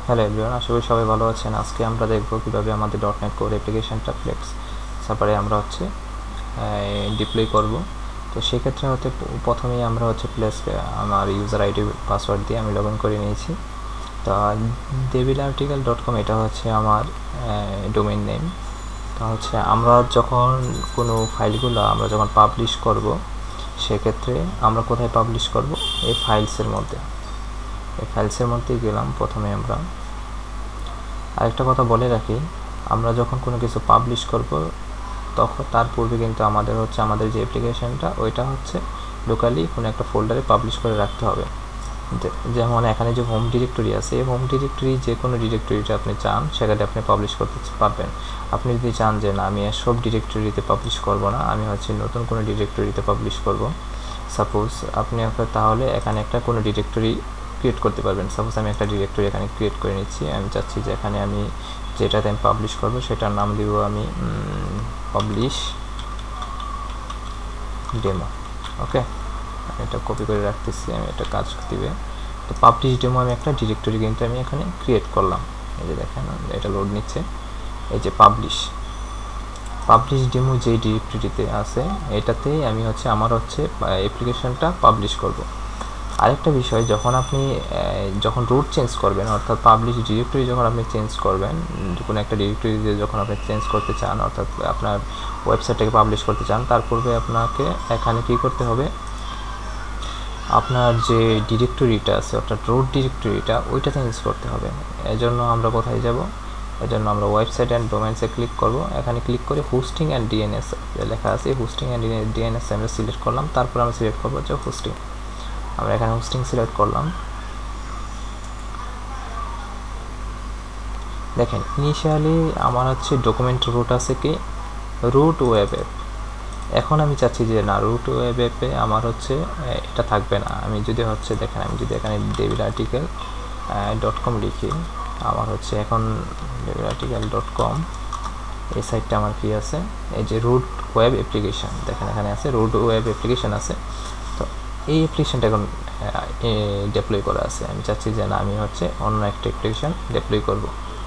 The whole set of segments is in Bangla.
হ্যালো এভরিওয়ান, আশা করি সবাই ভালো আছেন। আজকে আমরা দেখব কিভাবে আমাদের .NET কোর অ্যাপ্লিকেশনটা ফ্লেক্স সার্ভারে আমরা ডিপ্লয় করব। তো সেক্ষেত্রে প্রথমেই আমরা প্লেস আমার ইউজার আইডি পাসওয়ার্ড দিয়ে আমি লগ ইন করে নিয়েছি। তো devilarticle.com এটা হচ্ছে আমার ডোমেইন নেম। তো আমরা যখন কোনো ফাইলগুলো আমরা যখন পাবলিশ করব, সেক্ষেত্রে আমরা কোথায় পাবলিশ করব? এই ফাইলসের মধ্যে। এই ফাইলসের মধ্যেই গেলাম। প্রথমে আমরা আরেকটা কথা বলে রাখি, আমরা যখন কোনো কিছু পাবলিশ করব তখন তার পূর্বে কিন্তু আমাদের যে অ্যাপ্লিকেশনটা ওইটা লোকালি কোনো একটা ফোল্ডারে পাবলিশ করে রাখতে হবে। যেমন এখানে যে হোম ডিরেক্টরি আছে, এই হোম ডিরেক্টরি যে কোনো ডিরেক্টরিতে আপনি চান সেখানে আপনি পাবলিশ করতে পারবেন। আপনি যদি চান যে না, আমি সব ডিরেক্টরিতে পাবলিশ করব না, আমি নতুন কোনো ডিরেক্টরিতে পাবলিশ করব, সাপোজ আপনি তাহলে এখানে একটা কোনো ডিরেক্টরি ক্রিয়েট করতে পারবেন। সাপোজ আমি একটা ডিরেক্টরি এখানে ক্রিয়েট করে নিচ্ছি। আমি চাচ্ছি যে এখানে আমি যেটাতে আমি পাবলিশ করব সেটার নাম দিব আমি পাবলিশ ডেমো। ওকে, এটা কপি করে রাখতেছি, আমি এটা কাজ দিবে। তো পাবলিশ ডেমো আমি একটা ডিরেক্টরি কিন্তু আমি এখানে ক্রিয়েট করলাম। এই যে দেখেন এটা লোড নিচ্ছে। এই যে পাবলিশ ডেমো যে ডিরেক্টরিতে আছে এটাতেই আমি আমার অ্যাপ্লিকেশনটা পাবলিশ করব। আরেকটা বিষয়, যখন রুট চেঞ্জ করবেন, অর্থাৎ পাবলিশ ডিরেক্টরি যখন আপনি চেঞ্জ করবেন, কোনো একটা ডিরেক্টরিতে যখন আপনি চেঞ্জ করতে চান, অর্থাৎ আপনার ওয়েবসাইটটাকে পাবলিশ করতে চান, তার পূর্বে আপনাকে এখানে কী করতে হবে? আপনার যে ডিরেক্টরিটা আছে অর্থাৎ রুট ডিরেক্টরিটা ওইটা চেঞ্জ করতে হবে। এজন্য আমরা কোথায় যাব? এজন্য আমরা ওয়েবসাইট অ্যান্ড ডোমেইনসে ক্লিক করব। এখানে ক্লিক করে হোস্টিং অ্যান্ড ডিএনএস লেখা আছে, হোস্টিং অ্যান্ড ডিএনএস আমরা সিলেক্ট করলাম। তারপর আমরা সিলেক্ট করবো হোস্টিং। আমরা এখানে হোস্টিং সিলেক্ট করলাম। দেখেন ইনিশিয়ালি আমার ডকুমেন্ট রুট আছে কি রুট ওয়েব অ্যাপ। এখন আমি চাচ্ছি যে না, রুট ওয়েব অ্যাপে আমার এটা থাকবে না। আমি যদি দেখেন, আমি যদি এখানে devilarticle.com লিখি, আমার এখন devilarticle.com এই সাইটটা আমার কি আছে, এই যে রুট ওয়েব অ্যাপ্লিকেশন, দেখেন এখানে আছে রুট ওয়েব অ্যাপ্লিকেশন আছে। তো এই অ্যাপ্লিকেশনটা এখন ডিপ্লয় করা আছে। আমি চাচ্ছি যে না, আমি অন্য একটা অ্যাপ্লিকেশন ডিপ্লয় করব।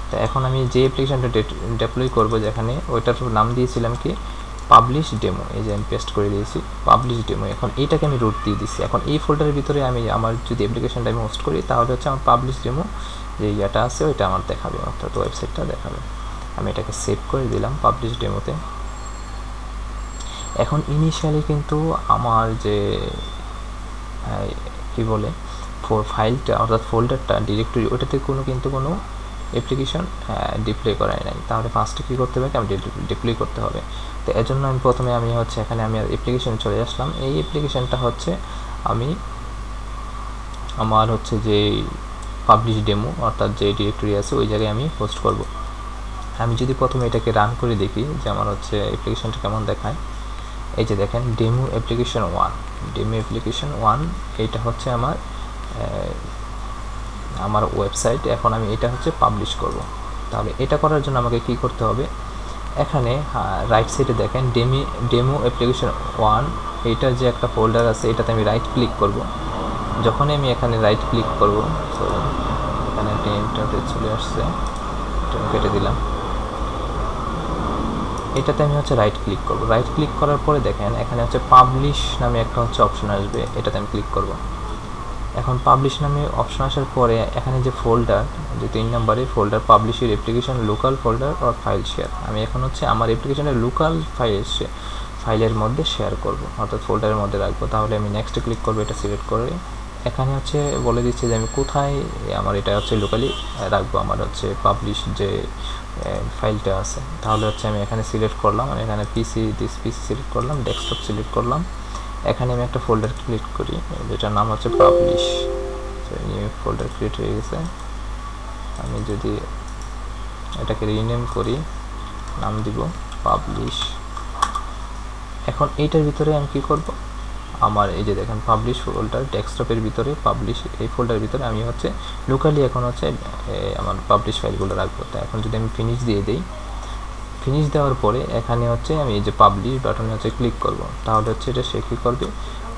তো এখন আমি যে অ্যাপ্লিকেশনটা ডিপ্লয় করব, যেখানে ওইটার নাম দিয়েছিলাম কি পাবলিশ ডেমো, এই যে আমি পেস্ট করে দিয়েছি পাবলিশ ডেমো। এখন এইটাকে আমি রুট দিয়ে দিচ্ছি। এখন এই ফোল্ডারের ভিতরে আমি আমার যদি অ্যাপ্লিকেশনটা আমি হোস্ট করি, তাহলে আমার পাবলিশ ডেমো যে ইয়েটা আছে ওইটা আমার দেখাবে, অর্থাৎ ওয়েবসাইটটা দেখাবে। আমি এটাকে সেভ করে দিলাম পাবলিশ ডেমোতে। এখন ইনিশিয়ালি কিন্তু আমার যে কি বলে ফাইলটা অর্থাৎ ফোল্ডারটা ডিরেক্টরি ওইটাতে কোনো অ্যাপ্লিকেশন ডিপ্লয় করাই নাই। তাহলে ফার্স্টে কী করতে হবে? আমি ডিপ্লয় করতে হবে। তো এর জন্য আমি প্রথমে এখানে আমি অ্যাপ্লিকেশন চলে আসলাম। এই অ্যাপ্লিকেশনটা আমি আমার যে পাবলিশ ডেমো অর্থাৎ যে ডিরেক্টরি আছে ওই জায়গায় আমি হোস্ট করব। আমি যদি প্রথমে এটাকে রান করে দেখি যে আমার অ্যাপ্লিকেশনটা কেমন দেখায়। এই যে দেখেন ডেমো অ্যাপ্লিকেশন 1 এইটা আমার ওয়েবসাইট। এখন আমি এটা পাবলিশ করব। তাহলে এটা করার জন্য আমাকে কি করতে হবে? এখানে রাইট সাইডে দেখেন ডেমো অ্যাপ্লিকেশন 1 এইটার যে একটা ফোল্ডার আছে, এটাতে আমি রাইট ক্লিক করব। যখনই আমি এখানে রাইট ক্লিক করব, এখানে একটা ইন্টারফেস চলে আসছে, এটা কেটে দিলাম। এটাতে আমি রাইট ক্লিক করব। রাইট ক্লিক করার পরে দেখেন এখানে পাবলিশ নামে একটা অপশন আসবে, এটাতে আমি ক্লিক করব। এখন পাবলিশ নামে অপশন আসার পরে এখানে যে ফোল্ডার, যে 3 নম্বরে folder publisher application local folder or file share, আমি এখন আমার অ্যাপ্লিকেশনের লোকাল ফাইলের মধ্যে শেয়ার করব, অর্থাৎ ফোল্ডারের মধ্যে রাখবো। তাহলে আমি নেক্সটে ক্লিক করবো, এটা সিলেক্ট করে এখানে বলে দিচ্ছে যে আমি কোথায় আমার এটা লোকালি রাখবো, আমার পাবলিশ যে ফাইলটা আছে। তাহলে আমি এখানে সিলেক্ট করলাম, আমি এখানে পিসি সিলেক্ট করলাম, ডেস্কটপ সিলেক্ট করলাম। এখানে আমি একটা ফোল্ডার ক্রিয়েট করি যেটার নাম পাবলিশ। নিউ ফোল্ডার ক্রিয়েট হয়ে গেছে। আমি যদি এটাকে রিনেম করি, নাম দিব পাবলিশ। এখন এইটার ভিতরে আমি কি করব? আমার এই যে দেখেন পাবলিশ ফোল্ডার, ডেস্কটপের ভিতরে পাবলিশ, এই ফোল্ডারের ভিতরে আমি লোকালি এখন আমার পাবলিশ ফাইলগুলো রাখবো। তো এখন যদি আমি ফিনিশ দিয়ে দিই, ফিনিশ দেওয়ার পরে এখানে হচ্ছে আমি এই যে পাবলিশ বাটনে হচ্ছে ক্লিক করব, তাহলে হচ্ছে এটা সে কী করবে,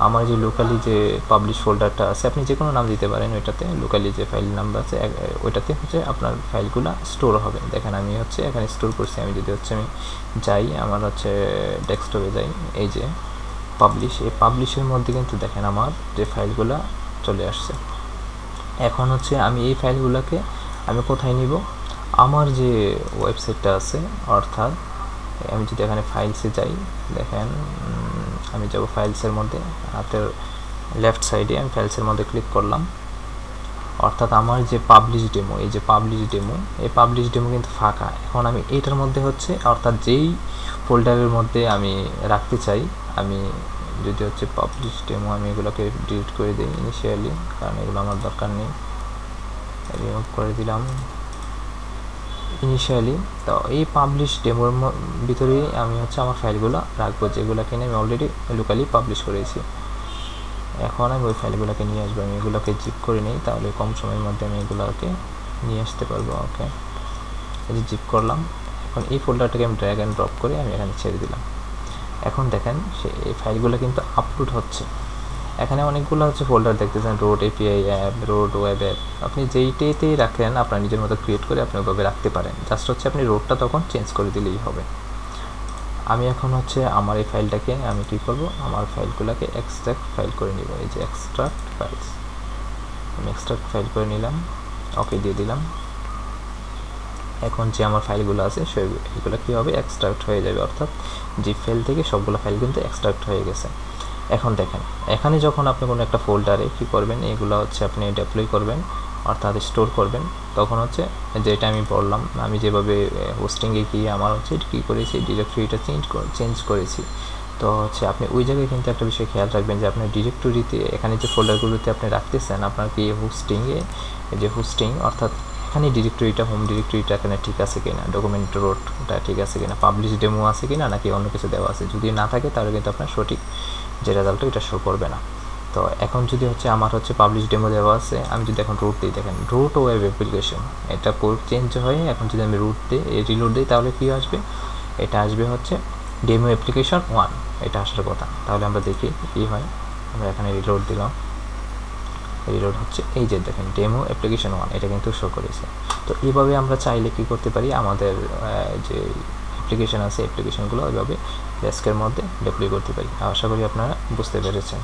আমার যে লোকালি যে পাবলিশ ফোল্ডারটা আছে, আপনি যে কোনো নাম দিতে পারেন ওইটাতে, লোকালি যে ফাইল নাম্বার আছে ওইটাতে হচ্ছে আপনার ফাইলগুলো স্টোর হবে। দেখেন আমি হচ্ছে এখানে স্টোর করছি। আমি যদি হচ্ছে আমি যাই, আমার হচ্ছে ডেস্কটপে যাই, এই যে পাবলিশ, এই পাবলিশের মধ্যে কিন্তু দেখেন আমার যে ফাইলগুলো চলে আসছে। এখন হচ্ছে আমি এই ফাইলগুলোকে আমি কোথায় নিব, আমার যে ওয়েবসাইটটা আছে, অর্থাৎ আমি যদি এখানে ফাইলসে যাই, দেখেন আমি যাব ফাইলসের মধ্যে, হাতের লেফট সাইডে আমি ফাইলসের মধ্যে ক্লিক করলাম, অর্থাৎ আমার যে পাবলিশ ডেমো, এই যে পাবলিশ ডেমো, এই পাবলিশ ডেমো কিন্তু ফাঁকা। এখন আমি এইটার মধ্যে হচ্ছে, অর্থাৎ যেই ফোল্ডারের মধ্যে আমি রাখতে চাই, আমি যদি হচ্ছে পাবলিশ ডেমো, আমি এগুলোকে ডিলিট করে দিই ইনিশিয়ালি, কারণ এগুলো আমার দরকার নেই, রিমুভ করে দিলাম ইনিশিয়ালি। তো এই পাবলিশ ডেমোর ভিতরে আমি হচ্ছে আমার ফাইলগুলো রাখবো, যেগুলোকে নিয়ে আমি অলরেডি লোকালি পাবলিশ করেছি। এখন আমি ওই ফাইলগুলোকে নিয়ে আসবো, আমি এগুলোকে জিপ করে নিই, তাহলে কম সময়ের মধ্যে আমি এগুলোকে নিয়ে আসতে পারবো। ওকে, এই যে জিপ করলাম। এখন এই ফোল্ডারটাকে আমি ড্র্যাগ অ্যান্ড ড্রপ করে আমি এখানে ছেড়ে দিলাম। এখন দেখেন এই ফাইলগুলো কিন্তু আপলোড হচ্ছে। এখানে অনেকগুলো হচ্ছে ফোল্ডার দেখতেছেন, road API app, road web app, আপনি যেইটাতেই রাখেন আপনার নিজের মতো ক্রিয়েট করে আপনি ওইভাবে রাখতে পারেন। জাস্ট হচ্ছে আপনি রোডটা তখন চেঞ্জ করে দিলেই হবে। আমি এখন হচ্ছে আমার এই ফাইলটাকে আমি কী করব, আমার ফাইলগুলোকে এক্সট্রাক্ট ফাইল করে নিব। এই যে এক্সট্রাক্ট ফাইলস, আমি এক্সট্রাক্ট ফাইল করে নিলাম, ওকে দিয়ে দিলাম। এখন যে আমার ফাইলগুলো আছে সেগুলো কী হবে, এক্সট্রাক্ট হয়ে যাবে, অর্থাৎ জিপ ফাইল থেকে সবগুলো ফাইল কিন্তু এক্সট্রাক্ট হয়ে গেছে। এখন দেখেন এখানে যখন আপনি কোনো একটা ফোল্ডারে কী করবেন, এগুলো হচ্ছে আপনি ডিপ্লয় করবেন, অর্থাৎ স্টোর করবেন, তখন হচ্ছে যেটা আমি বললাম, আমি যেভাবে হোস্টিংয়ে গিয়ে আমার হচ্ছে কী করেছি, ডিরেক্টরিটা চেঞ্জ করেছি। তো হচ্ছে আপনি ওই জায়গায় কিন্তু একটা বিষয় খেয়াল রাখবেন যে আপনার ডিরেক্টরিতে এখানে যে ফোল্ডারগুলোতে আপনি রাখতেছেন, আপনার কি হোস্টিংয়ে যে হোস্টিং, অর্থাৎ এখানে ডিরেক্টরিটা, হোম ডিরেক্টরিটা এখানে ঠিক আছে কিনা, ডকুমেন্ট রোডটা ঠিক আছে কিনা, পাবলিশ ডেমো আছে কিনা, নাকি অন্য কিছু দেওয়া আছে। যদি না থাকে তাহলে কিন্তু আপনার সঠিক যে রেজাল্টটা এটা শো করবে না। তো এখন যদি হচ্ছে আমার হচ্ছে পাবলিশ ডেমো দেওয়া আছে, আমি যদি এখন রুট দিই, দেখেন রুট ওয়েব অ্যাপ্লিকেশন, এটা পোর্ট চেঞ্জ হয়ে এখন যদি আমি রুট দিই, রিলোড দিই, তাহলে কী আসবে, এটা আসবে হচ্ছে ডেমো অ্যাপ্লিকেশন 1, এটা আসার কথা। তাহলে আমরা দেখি কী হয়। আমরা এখানে রিলোড দিলাম, রিলোড হচ্ছে, এই যে দেখেন ডেমো অ্যাপ্লিকেশন 1, এটা কিন্তু শো করেছে। তো এইভাবে আমরা চাইলে কী করতে পারি, আমাদের যে অ্যাপ্লিকেশন আছে অ্যাপ্লিকেশনগুলো ওইভাবে ডেস্কের মধ্যে ডিপ্লয় করতে পারি। আশা করি আপনারা বুঝতে পেরেছেন।